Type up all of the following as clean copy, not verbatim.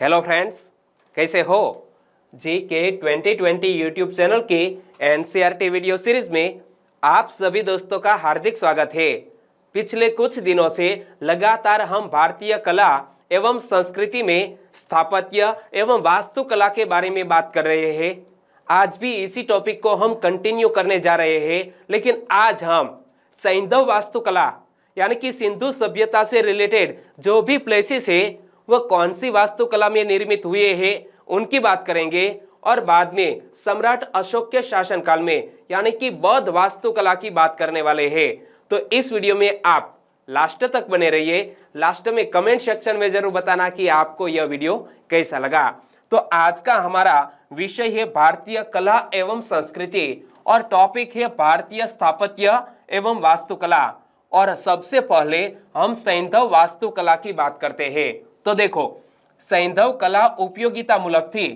Hello friends, कैसे हो? जी के 2020 यूट्यूब चैनल की एनसीईआरटी वीडियो सीरीज में आप सभी दोस्तों का हार्दिक स्वागत है। पिछले कुछ दिनों से लगातार हम भारतीय कला एवं संस्कृति में स्थापत्य एवं वास्तुकला के बारे में बात कर रहे हैं। आज भी इसी टॉपिक को हम कंटिन्यू करने जा रहे हैं, लेकिन आज हम सैंधव वास्तुकला यानी कि सिंधु सभ्यता से रिलेटेड जो भी प्लेसेस है वह कौन सी वास्तुकला में निर्मित हुए हैं उनकी बात करेंगे, और बाद में सम्राट अशोक के शासनकाल में यानी कि बौद्ध वास्तुकला की बात करने वाले हैं। तो इस वीडियो में आप लास्ट तक बने रहिए। लास्ट में कमेंट सेक्शन में जरूर बताना कि आपको यह वीडियो कैसा लगा। तो आज का हमारा विषय है भारतीय कला एवं संस्कृति और टॉपिक है भारतीय स्थापत्य एवं वास्तुकला। और सबसे पहले हम सैंधव वास्तुकला की बात करते हैं। तो देखो, सैंधव कला उपयोगिता मूलक थी।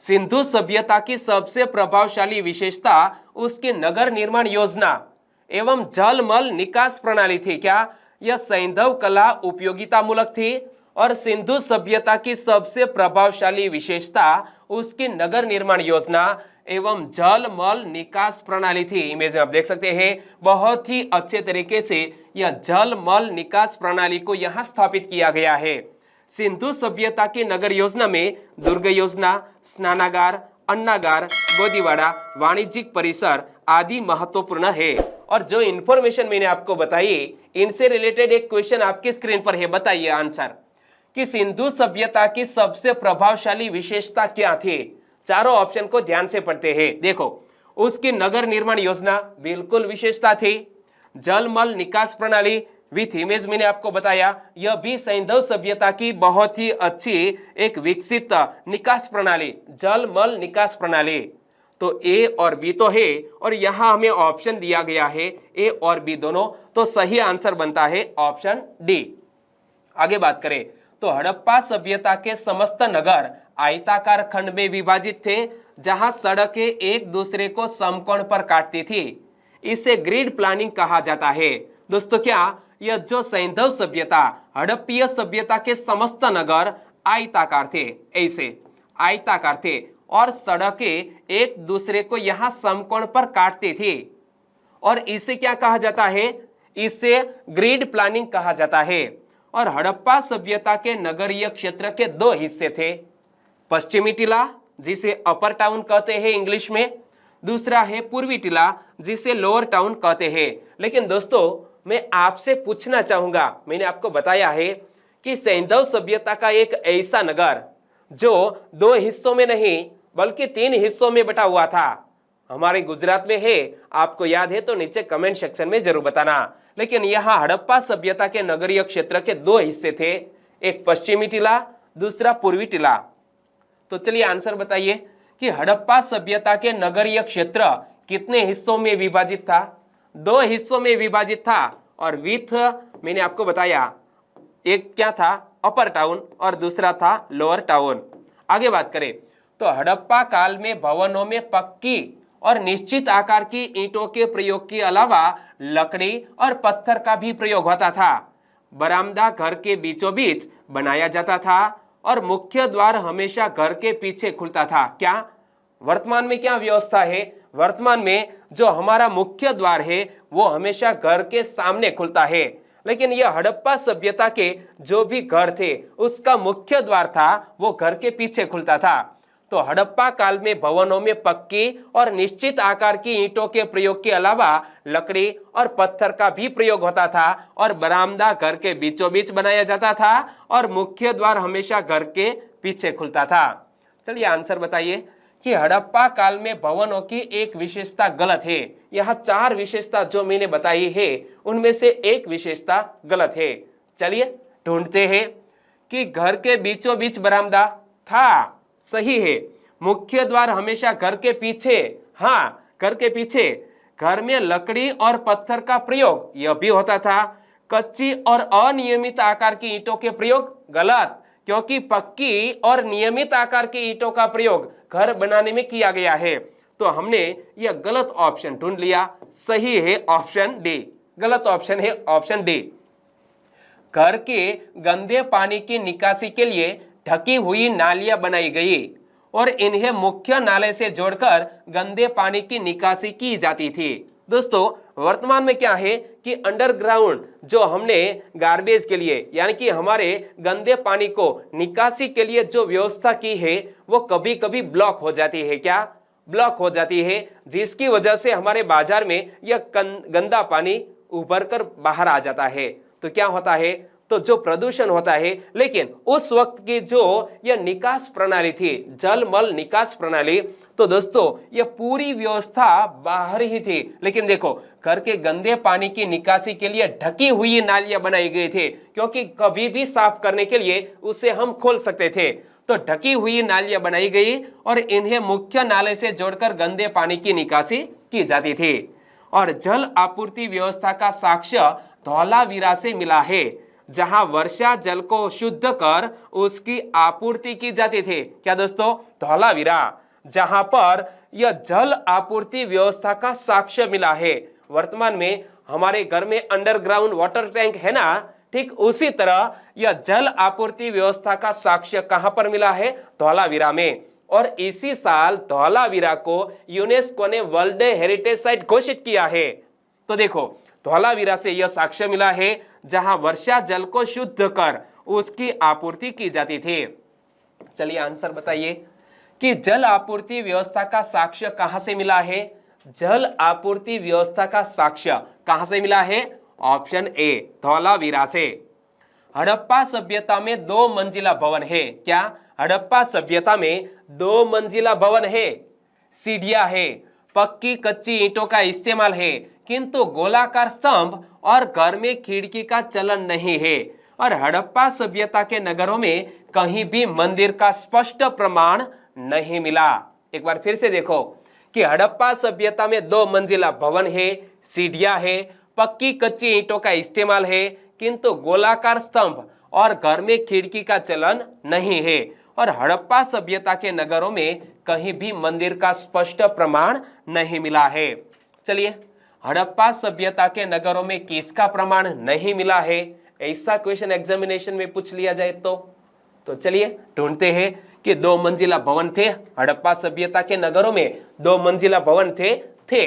सिंधु सभ्यता की सबसे प्रभावशाली विशेषता उसकी नगर निर्माण योजना एवं जलमल निकास प्रणाली थी। क्या यह सैंधव कला उपयोगिता मूलक थी? और सिंधु सभ्यता की सबसे प्रभावशाली विशेषता उसकी नगर निर्माण योजना एवं जलमल निकास प्रणाली थी। इमेज में आप देख सकते हैं, बहुत ही अच्छे तरीके से यह जलमल निकास प्रणाली को यहां स्थापित किया गया है। सिंधु सभ्यता की नगर योजना में दुर्ग योजना, स्नानागार, अन्नागार, गोदीवाड़ा, वाणिज्यिक परिसर आदि महत्वपूर्ण है। और जो इंफॉर्मेशन मैंने आपको बताई, इनसे रिलेटेड एक क्वेश्चन आपकी स्क्रीन पर है, बताइए आंसर कि सिंधु सभ्यता की सबसे प्रभावशाली विशेषता क्या थी। चारों ऑप्शन को ध्यान से पढ़ते हैं। देखो, उसकी नगर निर्माण योजना बिल्कुल विशेषता थी। जलमल निकास प्रणाली विथ इमेज मैंने आपको बताया, यह भी सैंधव सभ्यता की बहुत ही अच्छी एक विकसित निकास प्रणाली, जलमल निकास प्रणाली। तो ए और बी तो है, और यहां हमें ऑप्शन दिया गया है ए और बी दोनों, तो सही आंसर बनता है ऑप्शन डी। आगे बात करें तो हड़प्पा सभ्यता के समस्त नगर आयताकार खंड में विभाजित थे, जहां सड़कें एक दूसरे को समकोण पर काटती थी। इसे ग्रिड प्लानिंग कहा जाता है। दोस्तों, क्या यह जो सैंधव सभ्यता, हड़प्पीय सभ्यता के समस्त नगर आयताकार थे, ऐसे आयताकार थे, और सड़कें एक दूसरे को यहां समकोण पर काटती थी, और इसे क्या कहा जाता है? इसे ग्रिड प्लानिंग कहा जाता है। और हड़प्पा सभ्यता के नगरीय क्षेत्र के दो हिस्से थे, पश्चिमी टीला जिसे अपर टाउन कहते हैं इंग्लिश में, दूसरा है पूर्वी टीला जिसे लोअर टाउन कहते हैं। लेकिन दोस्तों, मैं आपसे पूछना चाहूंगा, मैंने आपको बताया है कि सैंधव सभ्यता का एक ऐसा नगर जो दो हिस्सों में नहीं बल्कि तीन हिस्सों में बटा हुआ था, हमारे गुजरात में है। आपको याद है तो नीचे कमेंट सेक्शन में जरूर बताना। लेकिन यहां हड़प्पा सभ्यता के नगरीय क्षेत्र के दो हिस्से थे, एक पश्चिमी टीला, दूसरा पूर्वी टीला। तो चलिए आंसर बताइए कि हड़प्पा सभ्यता के नगरीय क्षेत्र कितने हिस्सों में विभाजित था? दो हिस्सों में विभाजित था, और विथ मैंने आपको बताया, एक क्या था? अपर टाउन, और दूसरा था लोअर टाउन। आगे बात करें तो हड़प्पा काल में भवनों में पक्की और निश्चित आकार की ईंटों के प्रयोग के अलावा लकड़ी और पत्थर का भी प्रयोग होता था। बरामदा घर के बीचों बीच बनाया जाता था, और मुख्य द्वार हमेशा घर के पीछे खुलता था। क्या वर्तमान में क्या व्यवस्था है? वर्तमान में जो हमारा मुख्य द्वार है वो हमेशा घर के सामने खुलता है, लेकिन यह हड़प्पा सभ्यता के जो भी घर थे उसका मुख्य द्वार था वो घर के पीछे खुलता था। तो हड़प्पा काल में भवनों में पक्की और निश्चित आकार की ईंटों के प्रयोग के अलावा लकड़ी और पत्थर का भी प्रयोग होता था, और बरामदा घर के बीचों बीच बनाया जाता था, और मुख्य द्वार हमेशा घर के पीछे खुलता था। चलिए आंसर बताइए कि हड़प्पा काल में भवनों की एक विशेषता गलत है। यह चार विशेषता जो मैंने बताई है उनमें से एक विशेषता गलत है। चलिए ढूंढते हैं कि घर के बीचों बीच बरामदा था, सही है। मुख्य द्वार हमेशा घर के पीछे, हाँ घर के पीछे। घर में लकड़ी और पत्थर का प्रयोग, यह भी होता था। कच्ची और अनियमित आकार की ईंटों के प्रयोग, गलत, क्योंकि पक्की और नियमित आकार की ईंटों का प्रयोग घर बनाने में किया गया है। तो हमने यह गलत ऑप्शन ढूंढ लिया। सही है ऑप्शन डी, गलत ऑप्शन है ऑप्शन डी। घर के गंदे पानी की निकासी के लिए ढकी हुई नालियां बनाई गई और इन्हें मुख्य नाले से जोड़कर गंदे पानी की निकासी की जाती थी। दोस्तों, वर्तमान में क्या है कि अंडरग्राउंड जो हमने गार्बेज के लिए यानी कि हमारे गंदे पानी को निकासी के लिए जो व्यवस्था की है वो कभी कभी ब्लॉक हो जाती है। क्या ब्लॉक हो जाती है, जिसकी वजह से हमारे बाजार में यह गंदा पानी उभर कर बाहर आ जाता है। तो क्या होता है, तो जो प्रदूषण होता है, लेकिन उस वक्त की जो यह निकास प्रणाली थी, जल मल निकास प्रणाली, तो दोस्तों यह पूरी व्यवस्था बाहर ही थी। लेकिन देखो, घर के गंदे पानी की निकासी के लिए ढकी हुई नालियां बनाई गई थी, क्योंकि कभी भी साफ करने के लिए उसे हम खोल सकते थे। तो ढकी हुई नालियां बनाई गई और इन्हें मुख्य नाले से जोड़कर गंदे पानी की निकासी की जाती थी। और जल आपूर्ति व्यवस्था का साक्ष्य धौलावीरा से मिला है, जहां वर्षा जल को शुद्ध कर उसकी आपूर्ति की जाती थी। क्या दोस्तों, धौलावीरा, जहां पर यह जल आपूर्ति व्यवस्था का साक्ष्य मिला है। वर्तमान में हमारे घर में अंडरग्राउंड वाटर टैंक है ना, ठीक उसी तरह यह जल आपूर्ति व्यवस्था का साक्ष्य कहां पर मिला है, धौलावीरा में। और इसी साल धौलावीरा को यूनेस्को ने वर्ल्ड हेरिटेज साइट घोषित किया है। तो देखो, धौलावीरा से यह साक्ष्य मिला है जहां वर्षा जल को शुद्ध कर उसकी आपूर्ति की जाती थी। चलिए आंसर बताइए कि जल आपूर्ति व्यवस्था का साक्ष्य कहां से मिला है। जल आपूर्ति व्यवस्था का साक्ष्य कहां से मिला है, ऑप्शन ए, धौलावीरा से। हड़प्पा सभ्यता में 2 मंजिला भवन है। क्या हड़प्पा सभ्यता में 2 मंजिला भवन है, सीढ़ियां है, पक्की कच्ची ईंटों का इस्तेमाल है, किंतु गोलाकार स्तंभ और घर में खिड़की का चलन नहीं है। और हड़प्पा सभ्यता के नगरों में कहीं भी मंदिर का स्पष्ट प्रमाण नहीं मिला। एक बार फिर से देखो कि हड़प्पा सभ्यता में 2 मंजिला भवन है, सीढ़ियां है, पक्की कच्ची ईंटों का इस्तेमाल है, किंतु गोलाकार स्तंभ और घर में खिड़की का चलन नहीं है। और हड़प्पा सभ्यता के नगरों में कहीं भी मंदिर का स्पष्ट प्रमाण नहीं मिला है। चलिए, हड़प्पा सभ्यता के नगरों में किसका प्रमाण नहीं मिला है, ऐसा क्वेश्चन एग्जामिनेशन में पूछ लिया जाए तो चलिए ढूंढते हैं कि 2 मंजिला भवन थे हड़प्पा सभ्यता के नगरों में, 2 मंजिला भवन थे।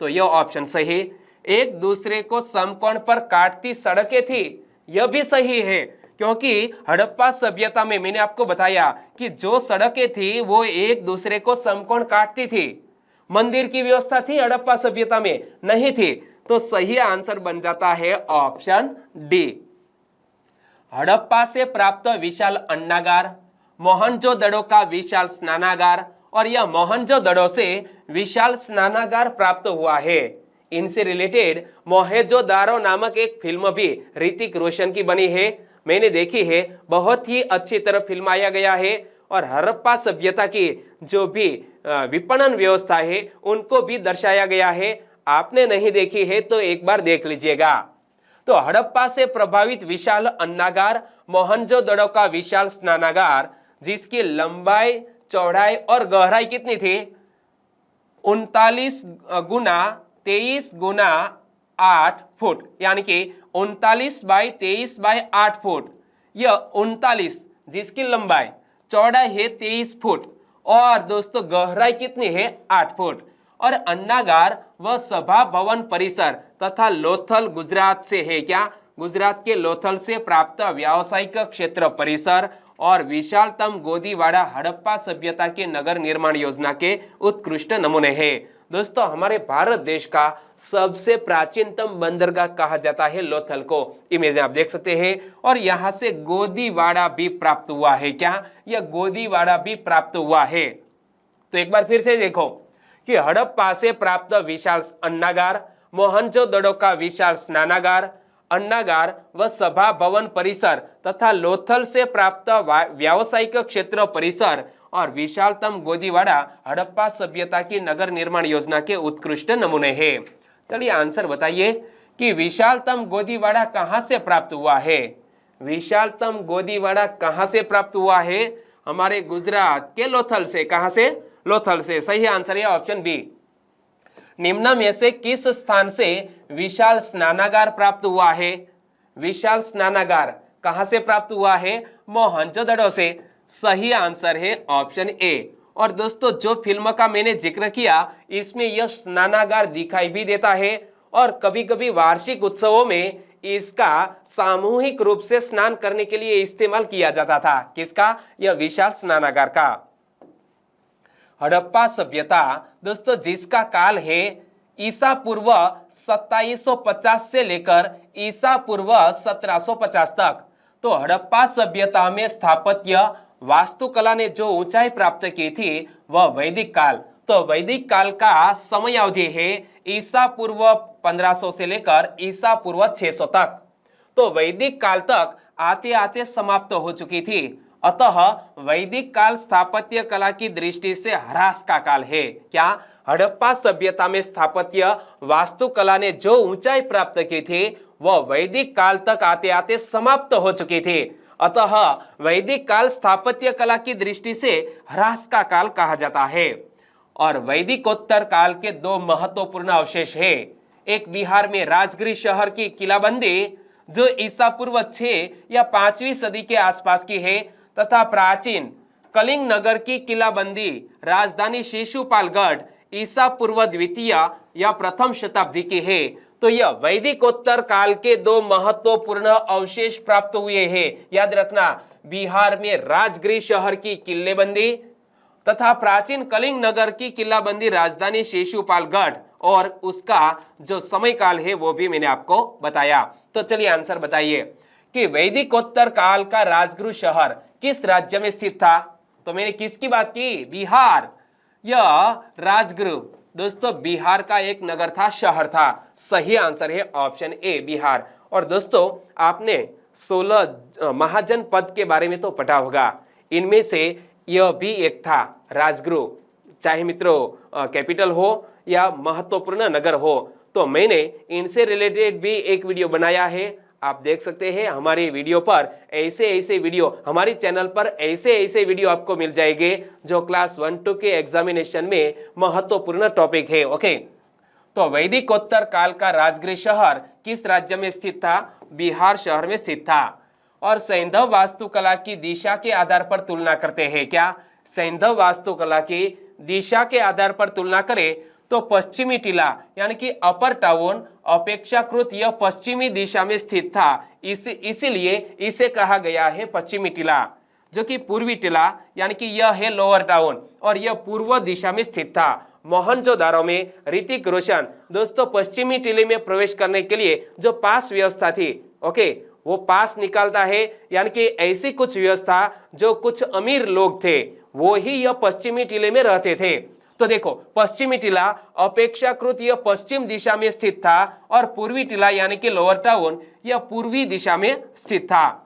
तो यह ऑप्शन सही। एक दूसरे को समकोण पर काटती सड़कें थी, यह भी सही है, क्योंकि हड़प्पा सभ्यता में मैंने आपको बताया कि जो सड़कें थी वो एक दूसरे को समकोण काटती थी। मंदिर की व्यवस्था थी हड़प्पा सभ्यता में, नहीं थी। तो सही आंसर बन जाता है ऑप्शन डी। हड़प्पा से प्राप्त विशाल अन्नागार, मोहनजोदड़ो का विशाल स्नानागार, और यह मोहनजोदड़ो से विशाल स्नानागार प्राप्त हुआ है। इनसे रिलेटेड मोहेंजोदारो नामक एक फिल्म भी ऋतिक रोशन की बनी है, मैंने देखी है, बहुत ही अच्छी तरह फिल्माया गया है। और हड़प्पा सभ्यता की जो भी विपणन व्यवस्था है उनको भी दर्शाया गया है। आपने नहीं देखी है तो एक बार देख लीजिएगा। तो हड़प्पा से प्रभावित विशाल अन्नागार, मोहनजोदड़ो का विशाल स्नानागार, जिसकी लंबाई, चौड़ाई और गहराई कितनी थी, 39 गुना 23 गुना 8 फुट, यानी कि 39 बाई 23 बाई 8 फुट। यह 39 जिसकी लंबाई, चौड़ाई है 23 फुट और दोस्तों गहराई कितनी है, 8 फुट। और अन्नागार व सभा भवन परिसर तथा लोथल गुजरात से है। क्या, गुजरात के लोथल से प्राप्त व्यावसायिक क्षेत्र परिसर और विशालतम गोदीवाड़ा हड़प्पा सभ्यता के नगर निर्माण योजना के उत्कृष्ट नमूने हैं। दोस्तों, हमारे भारत देश का सबसे प्राचीनतम बंदरगाह कहा जाता है लोथल को। इमेज आप देख सकते हैं। और यहां से गोदीवाड़ा भी प्राप्त हुआ है। क्या, यह गोदीवाड़ा भी प्राप्त हुआ है। तो एक बार फिर से देखो कि हड़प्पा से प्राप्त विशाल अन्नागार, मोहनजोदड़ो का विशाल स्नानागार, अन्नागार व सभा भवन परिसर तथा लोथल से प्राप्त व्यावसायिक क्षेत्र परिसर और विशालतम गोदीवाड़ा हड़प्पा सभ्यता की नगर निर्माण योजना के उत्कृष्ट नमूने हैं। चलिए आंसर बताइए कि विशालतम गोदीवाड़ा कहां से प्राप्त हुआ है। विशालतम गोदीवाड़ा कहां से प्राप्त हुआ है, हमारे गुजरात के लोथल से। कहां से, लोथल से। सही आंसर है ऑप्शन बी। निम्न में से किस स्थान से विशाल स्नानागार प्राप्त हुआ है। विशाल स्नानागार कहां से प्राप्त हुआ है? मोहनजोदड़ो से। सही आंसर है ऑप्शन ए। और दोस्तों जो फिल्म का मैंने जिक्र किया इसमें यह स्नानागार दिखाई भी देता है और कभी कभी वार्षिक उत्सवों में इसका सामूहिक रूप से स्नान करने के लिए इस्तेमाल किया जाता था। किसका? यह विशाल स्नानागार का। हड़प्पा सभ्यता दोस्तों जिसका काल है ईसा पूर्व 2750 से लेकर ईसा पूर्व 1750 तक। तो हड़प्पा सभ्यता में स्थापत्य वास्तुकला ने जो ऊंचाई प्राप्त की थी वह वैदिक काल। तो वैदिक काल का समय अवधि है ईसा पूर्व 1500 से लेकर ईसा पूर्व 600 तक। तो वैदिक काल तक आते आते समाप्त हो चुकी थी। अतः वैदिक काल स्थापत्य कला की दृष्टि से ह्रास का काल है। क्या? हड़प्पा सभ्यता में स्थापत्य वास्तुकला ने जो ऊंचाई प्राप्त की थी वह वैदिक काल तक आते आते समाप्त हो चुकी थी। अतः वैदिक काल स्थापत्य कला की दृष्टि से ह्रास का काल कहा जाता है। और वैदिकोत्तर काल के दो महत्वपूर्ण अवशेष है। एक बिहार में राजगीर शहर की किलाबंदी जो ईसा पूर्व 6 या 5वीं सदी के आसपास की है, तथा प्राचीन कलिंग नगर की किलाबंदी राजधानी शिशुपालगढ़ ईसा पूर्व 2वीं या प्रथम शताब्दी की है। तो यह वैदिकोत्तर काल के दो महत्वपूर्ण अवशेष प्राप्त हुए हैं। याद रखना, बिहार में राजगीर शहर की किलेबंदी तथा प्राचीन कलिंग नगर की किलाबंदी राजधानी शिशुपालगढ़, और उसका जो समय काल है वो भी मैंने आपको बताया। तो चलिए आंसर बताइए कि वैदिकोत्तर काल का राजगीर शहर किस राज्य में स्थित था? तो मैंने किसकी बात की? बिहार। यह राजगीर दोस्तों बिहार का एक नगर था, शहर था। सही आंसर है ऑप्शन ए, बिहार। और दोस्तों आपने 16 महाजनपद के बारे में तो पढ़ा होगा, इनमें से यह भी एक था राजगीर, चाहे मित्रों कैपिटल हो या महत्वपूर्ण नगर हो। तो मैंने इनसे रिलेटेड भी एक वीडियो बनाया है, आप देख सकते हैं हमारी वीडियो पर। ऐसे वीडियो हमारी चैनल पर ऐसे वीडियो आपको मिल जाएंगे जो क्लास 1-2 के एग्जामिनेशन में महत्वपूर्ण टॉपिक है। ओके, तो वैदिकोत्तर काल का राजगीर शहर किस राज्य में स्थित था? बिहार शहर में स्थित था। और सैंधव वास्तुकला की दिशा के आधार पर तुलना करते हैं। क्या? सैंधव वास्तुकला की दिशा के आधार पर तुलना करें तो पश्चिमी टीला यानी कि अपर टाउन अपेक्षाकृत यह पश्चिमी दिशा में स्थित था, इसीलिए इसे कहा गया है पश्चिमी टीला। जो कि पूर्वी टीला यानी कि यह है लोअर टाउन और यह पूर्व दिशा में स्थित था। मोहनजोदारो में ऋतिक रोशन दोस्तों पश्चिमी टीले में प्रवेश करने के लिए जो पास व्यवस्था थी, ओके, वो पास निकालता है, यानी कि ऐसी कुछ व्यवस्था जो कुछ अमीर लोग थे वो ही यह पश्चिमी टीले में रहते थे। तो देखो, पश्चिमी टीला अपेक्षाकृत यह पश्चिम दिशा में स्थित था और पूर्वी टीला यानी कि लोअर टाउन यह पूर्वी दिशा में स्थित था।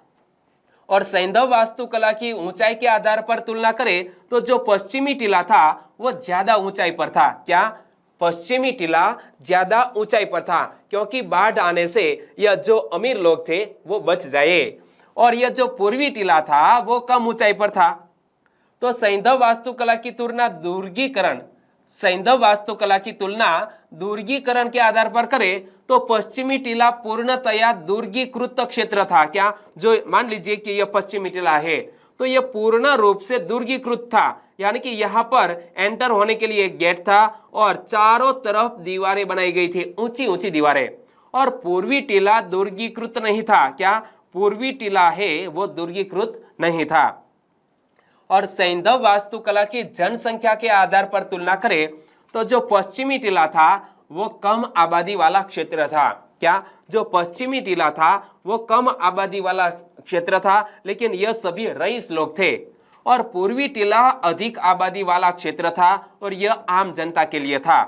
और सैंधव वास्तुकला की ऊंचाई के आधार पर तुलना करें तो जो पश्चिमी टीला था वो ज्यादा ऊंचाई पर था। क्या? पश्चिमी टीला ज्यादा ऊंचाई पर था, क्योंकि बाढ़ आने से यह जो अमीर लोग थे वो बच जाए, और यह जो पूर्वी टीला था वो कम ऊंचाई पर था। तो सैंधव वास्तुकला की तुलना दुर्गीकरण के आधार पर करें तो पश्चिमी टीला पूर्णतया दुर्गीकृत क्षेत्र था। क्या? जो मान लीजिए कि यह पश्चिमी टीला है तो यह पूर्ण रूप से दुर्गीकृत था, यानी कि यहाँ पर एंटर होने के लिए एक गेट था और चारों तरफ दीवारें बनाई गई थी, ऊंची ऊंची दीवारें। और पूर्वी टीला दुर्गीकृत नहीं था। क्या? पूर्वी टीला है वो दुर्गीकृत नहीं था। और सैंधव वास्तुकला की जनसंख्या के आधार पर तुलना करें तो जो पश्चिमी टीला था वो कम आबादी वाला क्षेत्र था। क्या? जो पश्चिमी टीला था वो कम आबादी वाला क्षेत्र था, लेकिन यह सभी रईस लोग थे। और पूर्वी टीला अधिक आबादी वाला क्षेत्र था और यह आम जनता के लिए था।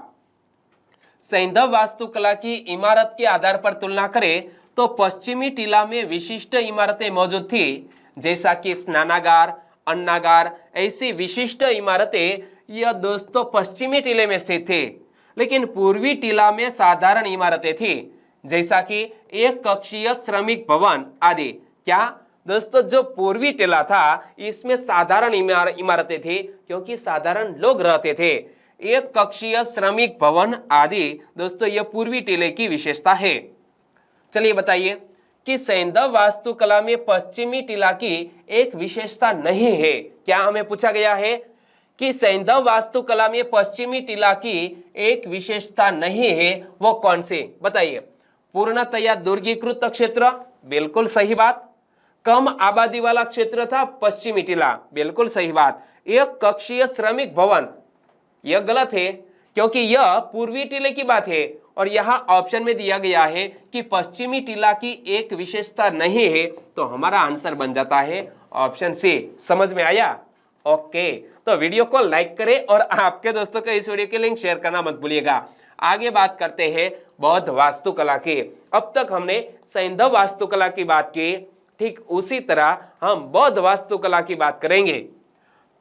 सैंधव वास्तुकला की इमारत के आधार पर तुलना करें तो पश्चिमी टीला में विशिष्ट इमारतें मौजूद थी, जैसा कि स्नानागार, अन्नागार, ऐसी विशिष्ट इमारतें यह दोस्तों पश्चिमी टीले में स्थित थी। लेकिन पूर्वी टीला में साधारण इमारतें थी, जैसा कि एक कक्षीय श्रमिक भवन आदि। क्या दोस्तों? जो पूर्वी टीला था इसमें साधारण इमारतें थी, क्योंकि साधारण लोग रहते थे। एक कक्षीय श्रमिक भवन आदि दोस्तों यह पूर्वी टीले की विशेषता है। चलिए बताइए कि सैंधव वास्तुकला में पश्चिमी टीला की एक विशेषता नहीं है। क्या हमें पूछा गया है कि सैंधव वास्तुकला में पश्चिमी टीला की एक विशेषता नहीं है, वो कौन सी, बताइए। पूर्णतया दुर्गीकृत क्षेत्र, बिल्कुल सही बात। कम आबादी वाला क्षेत्र था पश्चिमी टीला, बिल्कुल सही बात। एक कक्षीय श्रमिक भवन, यह गलत है क्योंकि यह पूर्वी टीले की बात है और यहां ऑप्शन में दिया गया है कि पश्चिमी टीला की एक विशेषता नहीं है, तो हमारा आंसर बन जाता है ऑप्शन सी। समझ में आया? ओके, तो वीडियो को लाइक करें और आपके दोस्तों को इस वीडियो के लिंक शेयर करना मत भूलिएगा। आगे बात करते हैं बौद्ध वास्तुकला की। अब तक हमने सैंधव वास्तुकला की बात की, ठीक उसी तरह हम बौद्ध वास्तुकला की बात करेंगे।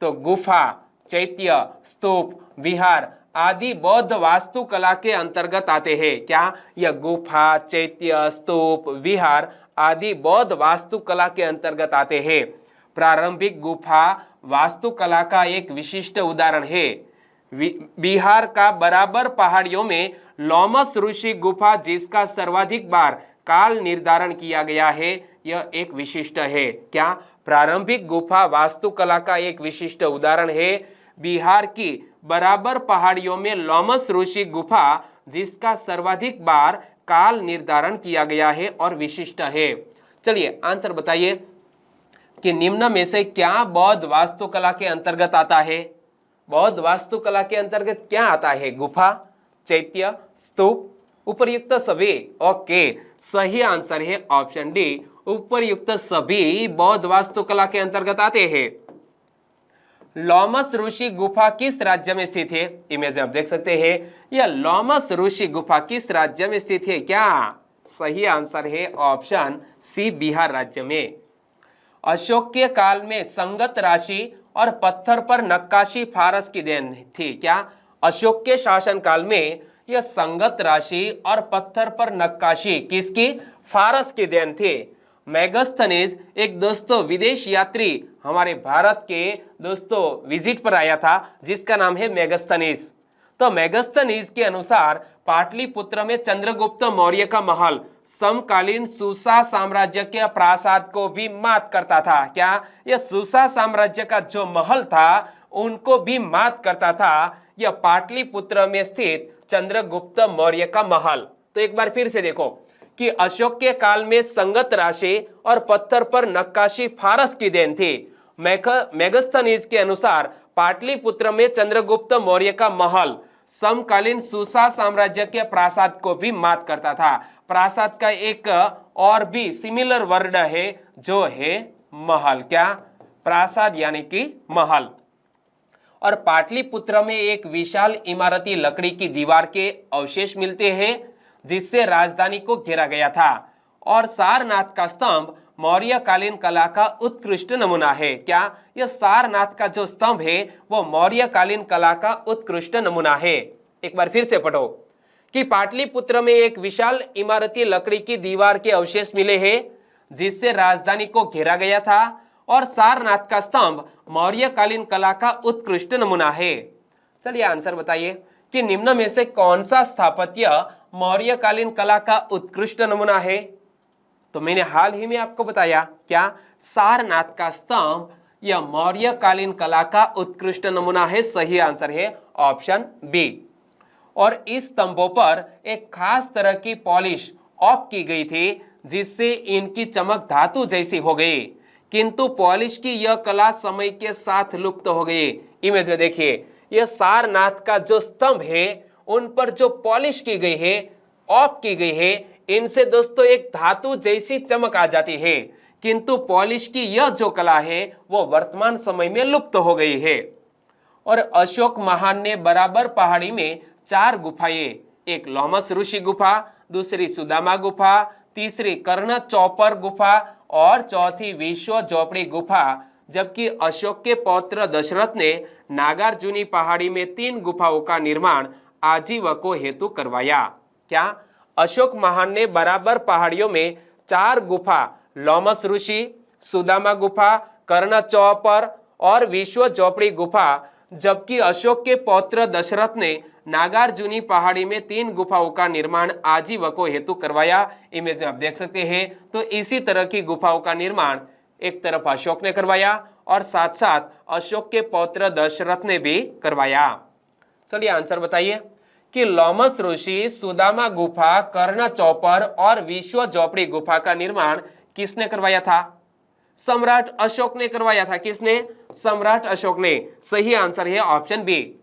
तो गुफा, चैत्य, स्तूप, विहार आदि बौद्ध वास्तुकला के अंतर्गत आते हैं। क्या? यह गुफा, चैत्य, स्तूप, विहार आदि बौद्ध वास्तुकला के अंतर्गत आते हैं। प्रारंभिक गुफा वास्तुकला का एक विशिष्ट उदाहरण है। बिहार का बराबर पहाड़ियों में लोमस ऋषि गुफा, जिसका सर्वाधिक बार काल निर्धारण किया गया है, यह एक विशिष्ट है। क्या? प्रारंभिक गुफा वास्तुकला का एक विशिष्ट उदाहरण है बिहार की बराबर पहाड़ियों में लोमस ऋषि गुफा, जिसका सर्वाधिक बार काल निर्धारण किया गया है और विशिष्ट है। चलिए आंसर बताइए कि निम्न में से क्या बौद्ध वास्तुकला के अंतर्गत आता है? बौद्ध वास्तुकला के अंतर्गत क्या आता है? गुफा, चैत्य, स्तूप, उपर्युक्त सभी। ओके, सही आंसर है ऑप्शन डी, उपर्युक्त सभी बौद्ध वास्तुकला के अंतर्गत आते हैं। लोमस ऋषि गुफा किस राज्य में स्थित है? इमेज में आप देख सकते हैं, यह लोमस ऋषि गुफा किस राज्य में स्थित है? क्या? सही आंसर है ऑप्शन सी, बिहार राज्य में। अशोक के काल में संगत राशि और पत्थर पर नक्काशी फारस की देन थी। क्या? अशोक के शासन काल में यह संगत राशि और पत्थर पर नक्काशी किसकी? फारस की देन थी। मेगास्थनीज एक दोस्तों विदेश यात्री हमारे भारत के दोस्तों विजिट पर आया था, जिसका नाम है मेगास्थनीज। तो मेगास्थनीज के अनुसार पाटलिपुत्र में चंद्रगुप्त मौर्य का महल समकालीन सुसा साम्राज्य के प्रासाद को भी मात करता था। क्या? यह सुसा साम्राज्य का जो महल था उनको भी मात करता था, यह पाटलिपुत्र में स्थित चंद्रगुप्त मौर्य का महल। तो एक बार फिर से देखो कि अशोक के काल में संगत राशि और पत्थर पर नक्काशी फारस की देन थी। मेगास्थनीज के अनुसार पाटलिपुत्र में चंद्रगुप्त मौर्य का महल समकालीन सुसा साम्राज्य के प्रासाद को भी मात करता था। प्रासाद का एक और भी सिमिलर वर्ड है जो है महल। क्या? प्रासाद यानी कि महल। और पाटलिपुत्र में एक विशाल इमारती लकड़ी की दीवार के अवशेष मिलते हैं, जिससे राजधानी को घेरा गया था। और सारनाथ का स्तंभ मौर्य कालीन कला का उत्कृष्ट नमूना है। क्या? यह सारनाथ का जो स्तंभ है वो मौर्य कालीन कला का उत्कृष्ट नमूना है। एक बार फिर से पढ़ो कि पाटलिपुत्र में एक विशाल इमारती लकड़ी की दीवार के अवशेष मिले हैं, जिससे राजधानी को घेरा गया था। और सारनाथ का स्तंभ मौर्य कालीन कला का उत्कृष्ट नमूना है। चलिए आंसर बताइए कि निम्न में से कौन सा स्थापत्य मौर्य कालीन कला का उत्कृष्ट नमूना है? तो मैंने हाल ही में आपको बताया, क्या? सारनाथ का स्तंभ यह मौर्य कालीन कला का उत्कृष्ट नमूना है। सही आंसर है ऑप्शन बी। और इस स्तंभों पर एक खास तरह की पॉलिश ऑफ की गई थी, जिससे इनकी चमक धातु जैसी हो गई, किंतु पॉलिश की यह कला समय के साथ लुप्त हो गई। इमेज में देखिए, यह सारनाथ का जो स्तंभ है उन पर जो पॉलिश की गई है, ऑफ की गई है, इनसे दोस्तों एक धातु जैसी चमक आ जाती है, किंतु पॉलिश की यह जो कला है वो वर्तमान समय में लुप्त हो गई है। और अशोक महान ने बराबर पहाड़ी में 4 गुफाएं, एक लोमस ऋषि गुफा, दूसरी सुदामा गुफा, तीसरी कर्ण चौपर गुफा और चौथी विश्व झोपड़ी गुफा, जबकि अशोक के पौत्र दशरथ ने नागार्जुनी पहाड़ी में 3 गुफाओं का निर्माण आजीवकों हेतु करवाया। क्या? अशोक महान ने बराबर पहाड़ियों में 4 गुफा लोमस ऋषि, सुदामा गुफा, कर्ण चौपर और विश्व झोपड़ी गुफा, जबकि अशोक के पौत्र दशरथ ने नागार्जुनी पहाड़ी में 3 गुफाओं का निर्माण आजीवकों हेतु करवाया। इमेज में आप देख सकते हैं। तो इसी तरह की गुफाओं का निर्माण एक तरफ अशोक ने करवाया और साथ साथ अशोक के पौत्र दशरथ ने भी करवाया। चलिए आंसर बताइए कि लोमस ऋषि, सुदामा गुफा, कर्ण चौपर और विश्व झोपड़ी गुफा का निर्माण किसने करवाया था? सम्राट अशोक ने करवाया था। किसने? सम्राट अशोक ने। सही आंसर है ऑप्शन बी।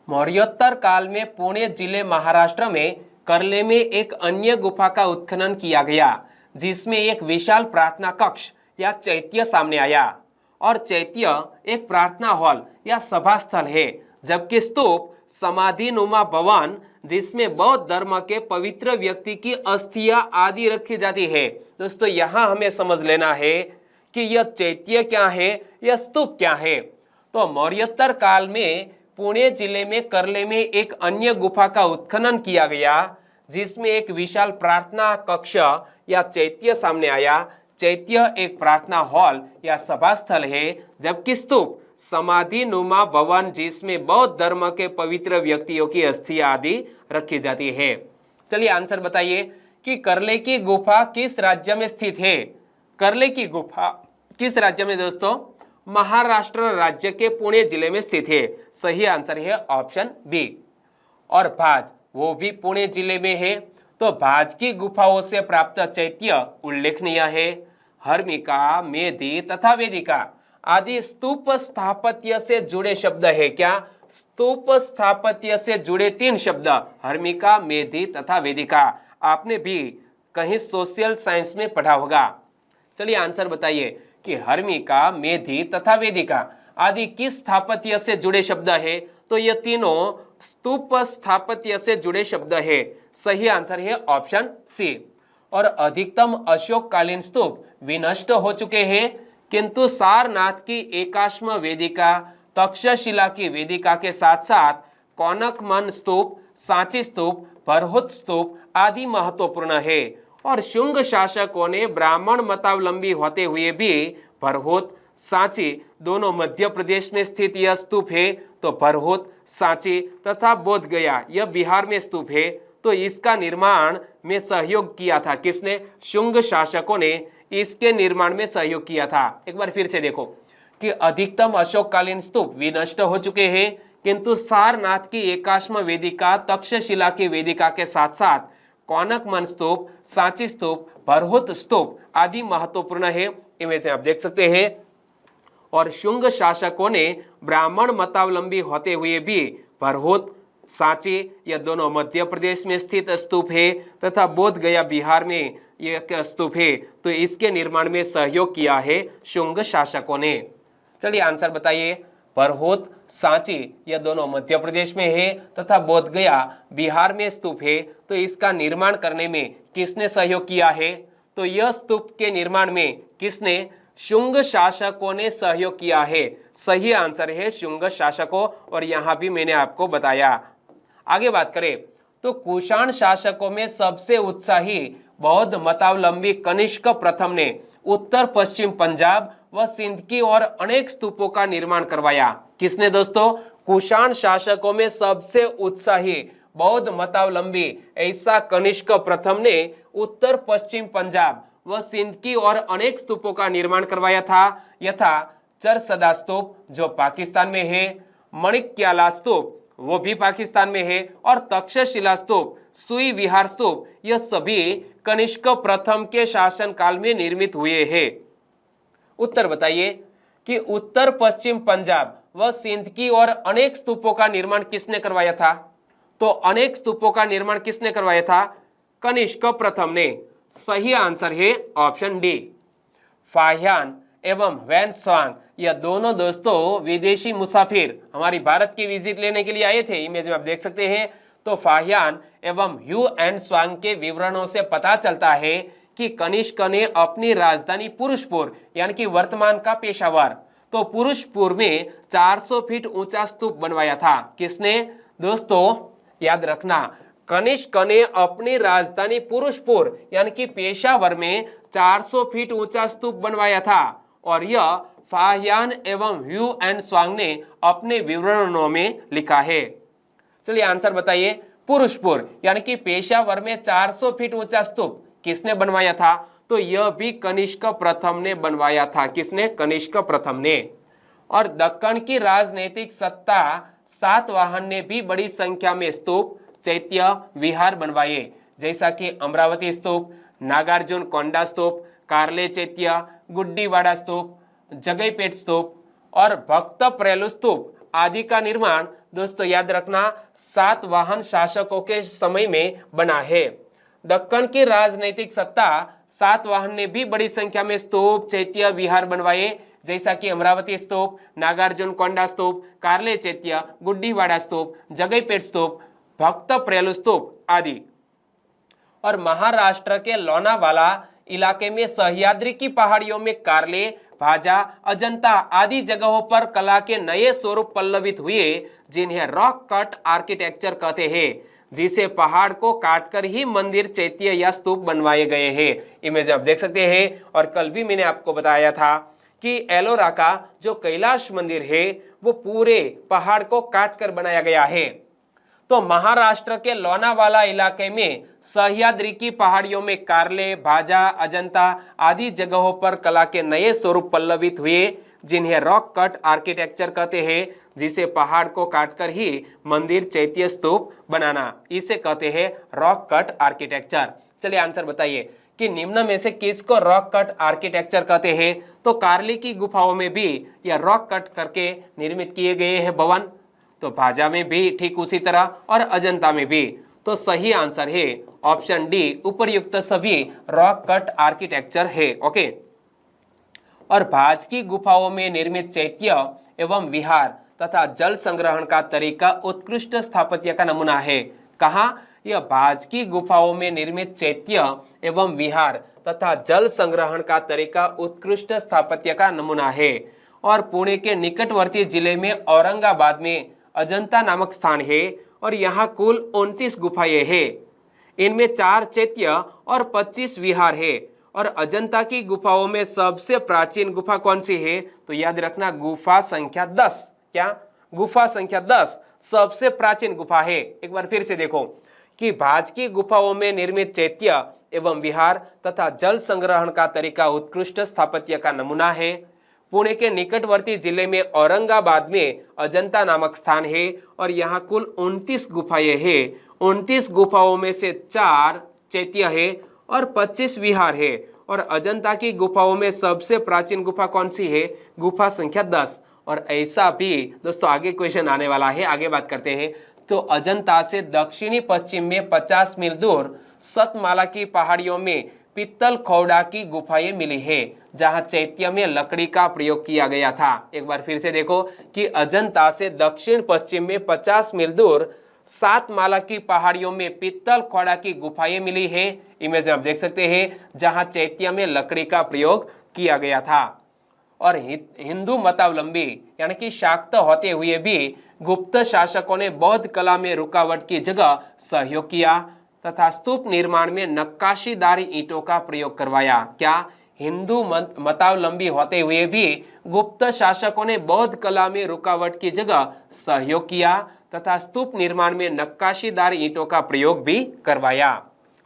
मौर्योत्तर काल में पुणे जिले महाराष्ट्र में करले में एक अन्य गुफा का उत्खनन किया गया, जिसमें एक विशाल प्रार्थना कक्ष या चैत्य सामने आया। और चैत्य एक प्रार्थना हॉल या सभा स्थल है, जबकि स्तूप समाधि नुमा भवन जिसमें बौद्ध धर्म के पवित्र व्यक्ति की अस्थियां आदि रखी जाती है। दोस्तों यहां हमें समझ लेना है कि यह चैत्य क्या है, यह स्तूप क्या है। तो मौर्योत्तर काल में पुणे जिले में करले में एक अन्य गुफा का उत्खनन किया गया, जिसमें एक विशाल प्रार्थना कक्ष या चैत्य सामने आया। चैत्य एक प्रार्थना हॉल या सभा स्थल है, जबकि स्तूप समाधि नुमा भवन जिसमें बौद्ध धर्म के पवित्र व्यक्तियों की अस्थियां आदि रखी जाती है। चलिए आंसर बताइए कि करले की गुफा किस राज्य में स्थित है? करले की गुफा किस राज्य में दोस्तों? महाराष्ट्र राज्य के पुणे जिले में स्थित है। सही आंसर है ऑप्शन बी। और भाज वो भी पुणे जिले में है। तो भाज की गुफाओं से प्राप्त चैत्य उल्लेखनीय है। हर्मिका, मेधी तथा वेदिका आदि स्तूप स्थापत्य से जुड़े शब्द है। क्या? स्तूप स्थापत्य से जुड़े 3 शब्द हर्मिका, मेधी तथा वेदिका। आपने भी कहीं सोशल साइंस में पढ़ा होगा। चलिए आंसर बताइए कि हर्मिका, मेधी तथा वेदिका आदि किस स्थापत्य से जुड़े शब्द है? तो ये तीनों स्तूप स्थापत्य से जुड़े शब्द है। सही आंसर है ऑप्शन सी। और अधिकतम अशोककालीन स्तूप विनष्ट हो चुके हैं, किंतु सारनाथ की एकाश्म वेदिका, तक्षशिला की वेदिका के साथ साथ कोनकमन स्तूप, सांची स्तूप, बरहुत स्तूप आदि महत्वपूर्ण है। और शुंग शासकों ने ब्राह्मण मतावलंबी होते हुए भी बरहुत, सांची दोनों मध्य प्रदेश में स्थित यह स्तूप है। तो बरहुत, सांची तथा बोध गया यह बिहार में स्तूप है। तो इसका निर्माण में सहयोग किया था किसने? शुंग शासकों ने इसके निर्माण में सहयोग किया था। एक बार फिर से देखो कि अधिकतम अशोककालीन स्तूप विनष्ट हो चुके हैं, किंतु सारनाथ की एकाश्म वेदिका, तक्षशिला की वेदिका के साथ साथ कोनकमन स्तूप, सांची स्तूप, बरहुत स्तूप आदि महत्वपूर्ण है। इमेज में आप देख सकते हैं। और शुंग शासकों ने ब्राह्मण मतावलंबी होते हुए भी बरहुत, सांची यह दोनों मध्य प्रदेश में स्थित स्तूप है तथा बोध गया बिहार में यह स्तूप है। तो इसके निर्माण में सहयोग किया है शुंग शासकों ने। चलिए आंसर बताइए। बरहुत, सांची यह दोनों मध्य प्रदेश में है तथा बोध गया बिहार में स्तूप है। तो इसका निर्माण करने में किसने सहयोग किया है? तो यह स्तूप के निर्माण में किसने? शुंग शासकों ने सहयोग किया है। सही आंसर है शुंग शासकों। और यहां भी मैंने आपको बताया। आगे बात करें तो कुषाण शासकों में सबसे उत्साही बौद्ध मतावलंबी कनिष्क प्रथम ने उत्तर पश्चिम पंजाब व सिंध की और अनेक स्तूपों का निर्माण करवाया। किसने दोस्तों? कुषाण शासकों में सबसे उत्साही बौद्ध मतावलंबी ऐसा कनिष्क प्रथम ने उत्तर पश्चिम पंजाब व सिंध की और अनेक स्तूपों का निर्माण करवाया था। यथा चरसदा स्तूप जो पाकिस्तान में है, मणिक्याला स्तूप वो भी पाकिस्तान में है, और तक्षशिला स्तूप, सुई विहार स्तूप यह सभी कनिष्क प्रथम के शासन काल में निर्मित हुए हैं। उत्तर बताइए कि उत्तर पश्चिम पंजाब व सिंध की और अनेक स्तूपों का निर्माण किसने करवाया था? तो अनेक स्तूपों का निर्माण किसने करवाया था? कनिष्क प्रथम ने। सही आंसर है ऑप्शन डी। फाह्यान एवं वैन स्वांग यह दोनों दोस्तों विदेशी मुसाफिर हमारी भारत की विजिट लेने के लिए आए थे। इमेज में आप देख सकते हैं। तो फाह्यान एवं ह्यू एंड स्वांग के विवरणों से पता चलता है कि कनिष्क ने अपनी राजधानी पुरुषपुर यानी कि वर्तमान का पेशावर, तो पुरुषपुर में 400 फीट ऊंचा स्तूप बनवाया था। किसने? दोस्तों याद रखना, कनिष्क ने अपनी राजधानी पुरुषपुर यानी कि पेशावर में 400 फीट ऊंचा स्तूप बनवाया था। और यह फाहियान एवं ह्यू एंड स्वांग ने अपने विवरणों में लिखा है। चलिए आंसर बताइए। पुरुषपुर यानी कि पेशावर में 400 फीट ऊंचा स्तूप किसने बनवाया था? तो यह भी कनिष्क प्रथम ने बनवाया था। किसने? कनिष्क प्रथम ने। और दक्कन की राजनीतिक सत्ता सातवाहन ने भी बड़ी संख्या में स्तूप, चैत्य, विहार बनवाए, जैसा कि अमरावती स्तूप, नागार्जुन कोंडा स्तूप, कार्ले चैत्य, गुड्डीवाड़ा स्तूप, जगईपेट स्तूप और भक्त प्रेलु स्तूप आदि का निर्माण दोस्तों याद रखना सातवाहन शासकों के समय में बना है। दक्कन की राजनीतिक सत्ता सातवाहन ने भी बड़ी संख्या में स्तूप, चैत्य, विहार बनवाए, जैसा कि अमरावती स्तूप, नागार्जुन कोंडा स्तूप, कार्ले चैत्य, गुड्डीवाड़ा स्तूप, जगईपेट स्तूप, भक्त प्रेलु स्तूप आदि। और महाराष्ट्र के लोनावाला इलाके में सह्याद्री की पहाड़ियों में कार्ले, भाजा, अजंता आदि जगहों पर कला के नए स्वरूप पल्लवित हुए, जिन्हें रॉक कट आर्किटेक्चर कहते हैं, जिसे पहाड़ को काटकर ही मंदिर, चैत्य या स्तूप बनवाए गए हैं। इमेज आप देख सकते हैं। और कल भी मैंने आपको बताया था कि एलोरा का जो कैलाश मंदिर है वो पूरे पहाड़ को काटकर बनाया गया है। तो महाराष्ट्र के लोनावाला इलाके में सह्याद्री की पहाड़ियों में कार्ले, भाजा, अजंता आदि जगहों पर कला के नए स्वरूप पल्लवित हुए, जिन्हें रॉक कट आर्किटेक्चर कहते हैं, जिसे पहाड़ को काटकर ही मंदिर, चैत्य, स्तूप बनाना, इसे कहते हैं रॉक कट आर्किटेक्चर। चलिए आंसर बताइए कि निम्न में से किसको रॉक कट आर्किटेक्चर कहते हैं? तो कार्ले की गुफाओं में भी यह रॉक कट करके निर्मित किए गए हैं भवन, तो भाजा में भी ठीक उसी तरह और अजंता में भी। तो सही आंसर है ऑप्शन डी, उपर्युक्त सभी रॉक कट आर्किटेक्चर है। ओके। और भाज की गुफाओं में निर्मित चैत्य एवं विहार तथा जल संग्रहण का तरीका उत्कृष्ट स्थापत्य का नमूना है। कहाँ? यह भाज की गुफाओं में निर्मित चैत्य एवं विहार तथा जल संग्रहण का तरीका उत्कृष्ट स्थापत्य का नमूना है। और पुणे के निकटवर्ती जिले में औरंगाबाद में अजंता नामक स्थान है और यहाँ कुल 29 गुफाएं हैं। इनमें 4 चैत्य और 25 विहार है। और अजंता की गुफाओं में सबसे प्राचीन गुफा कौन सी है? तो याद रखना गुफा संख्या 10। क्या? गुफा संख्या 10 सबसे प्राचीन गुफा है। एक बार फिर से देखो कि भाज की गुफाओं में निर्मित चैत्य एवं विहार तथा जल संग्रहण का तरीका उत्कृष्ट स्थापत्य का नमूना है। पुणे के निकटवर्ती जिले में औरंगाबाद में अजंता नामक स्थान है और यहाँ कुल 29 गुफाएं हैं। 29 गुफाओं में से 4 चैत्य है और 25 विहार है। और अजंता की गुफाओं में सबसे प्राचीन गुफा कौन सी है? गुफा संख्या 10। और ऐसा भी दोस्तों आगे क्वेश्चन आने वाला है, आगे बात करते हैं। तो अजंता से दक्षिणी पश्चिम में 50 मील दूर सतमाला की पहाड़ियों में पित्तल खौड़ा की गुफाएं मिली है, जहां चैत्य में लकड़ी का प्रयोग किया गया था। एक बार फिर से देखो कि अजंता से दक्षिण पश्चिम में 50 मील दूर सातमाला की पहाड़ियों में पित्तल खौड़ा की गुफाएं मिली है। इमेज आप देख सकते हैं, जहां चैत्य में लकड़ी का प्रयोग किया गया था। और हिंदू मतावलंबी यानी कि शाक्त होते हुए भी गुप्त शासकों ने बौद्ध कला में रुकावट की जगह सहयोग किया तथा स्तूप निर्माण में नक्काशीदार ईंटों का प्रयोग करवाया। क्या? हिंदू मतावलंबी होते हुए भी गुप्त शासकों ने बौद्ध कला में रुकावट की जगह सहयोग किया तथा स्तूप निर्माण में नक्काशीदार ईंटों का प्रयोग भी करवाया।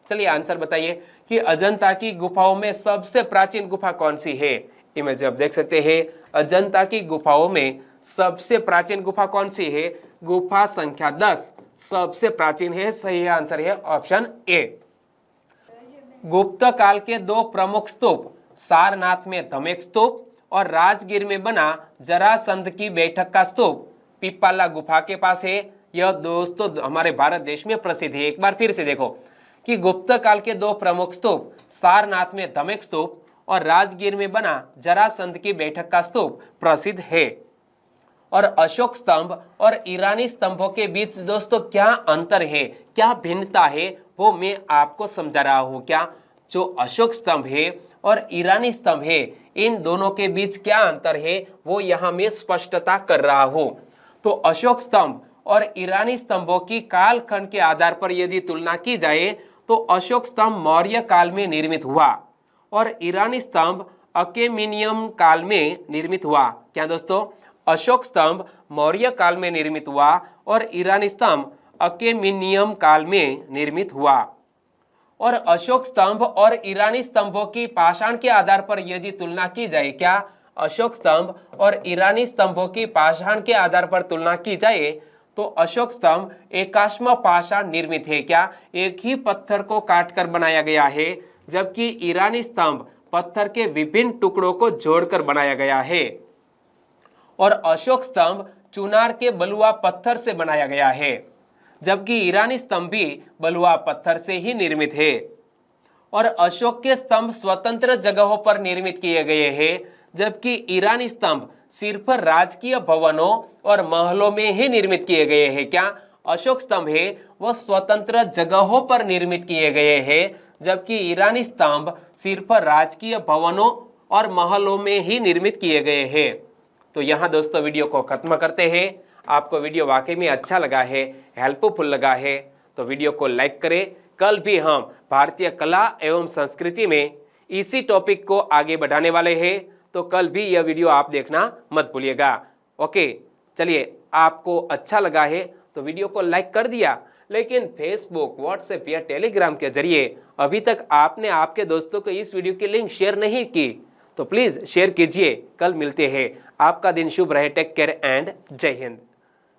चलिए आंसर बताइए कि अजंता की गुफाओं में सबसे प्राचीन गुफा कौन सी है? इमेज आप देख सकते हैं, अजंता की गुफाओं में सबसे प्राचीन गुफा कौन सी है? गुफा संख्या 10 सबसे प्राचीन है। सही आंसर है ऑप्शन ए। गुप्त काल के 2 प्रमुख स्तूप सारनाथ में धमेक स्तूप और राजगीर में बना जरासंध की बैठक का स्तूप पिप्पाला गुफा के पास है। यह दोस्तों हमारे भारत देश में प्रसिद्ध है। एक बार फिर से देखो कि गुप्त काल के 2 प्रमुख स्तूप सारनाथ में धमेक स्तूप और राजगीर में बना जरासंध की बैठक का स्तूप प्रसिद्ध है। और अशोक स्तंभ और ईरानी स्तंभों के बीच दोस्तों क्या अंतर है, क्या भिन्नता है, वो मैं आपको समझा रहा हूं। क्या? जो अशोक स्तंभ है और ईरानी स्तंभ है, इन दोनों के बीच क्या अंतर है वो यहाँ मैं स्पष्टता कर रहा हूं। तो अशोक स्तंभ और ईरानी स्तंभों की कालखंड के आधार पर यदि तुलना की जाए तो अशोक स्तंभ मौर्य काल में निर्मित हुआ और ईरानी स्तंभ अकेमिनियम काल में निर्मित हुआ। क्या दोस्तों? अशोक स्तंभ मौर्य काल में निर्मित हुआ और ईरानी स्तंभ अकेमिनियम काल में निर्मित हुआ। और अशोक स्तंभ और ईरानी स्तंभों की पाषाण के आधार पर यदि तुलना की जाए, क्या अशोक स्तंभ और ईरानी स्तंभों की पाषाण के आधार पर तुलना की जाए तो अशोक स्तंभ एकाश्म पाषाण निर्मित है। क्या? एक ही पत्थर को काटकर बनाया गया है, जबकि ईरानी स्तंभ पत्थर के विभिन्न टुकड़ों को जोड़कर बनाया गया है। और अशोक स्तंभ चुनार के बलुआ पत्थर से बनाया गया है, जबकि ईरानी स्तंभ भी बलुआ पत्थर से ही निर्मित है। और अशोक के स्तंभ स्वतंत्र जगहों पर निर्मित किए गए हैं, जबकि ईरानी स्तंभ सिर्फ राजकीय भवनों और महलों में ही निर्मित किए गए हैं। क्या? अशोक स्तंभ है वह स्वतंत्र जगहों पर निर्मित किए गए हैं, जबकि ईरानी स्तंभ सिर्फ राजकीय भवनों और महलों में ही निर्मित किए गए हैं। तो यहाँ दोस्तों वीडियो को खत्म करते हैं। आपको वीडियो वाकई में अच्छा लगा है, हेल्पफुल लगा है तो वीडियो को लाइक करें। कल भी हम भारतीय कला एवं संस्कृति में इसी टॉपिक को आगे बढ़ाने वाले हैं, तो कल भी यह वीडियो आप देखना मत भूलिएगा। ओके, चलिए, आपको अच्छा लगा है तो वीडियो को लाइक कर दिया, लेकिन फेसबुक, व्हाट्सएप या टेलीग्राम के जरिए अभी तक आपने आपके दोस्तों को इस वीडियो की लिंक शेयर नहीं की तो प्लीज शेयर कीजिए। कल मिलते हैं। आपका दिन शुभ रहे। टेक केयर एंड जय हिंद।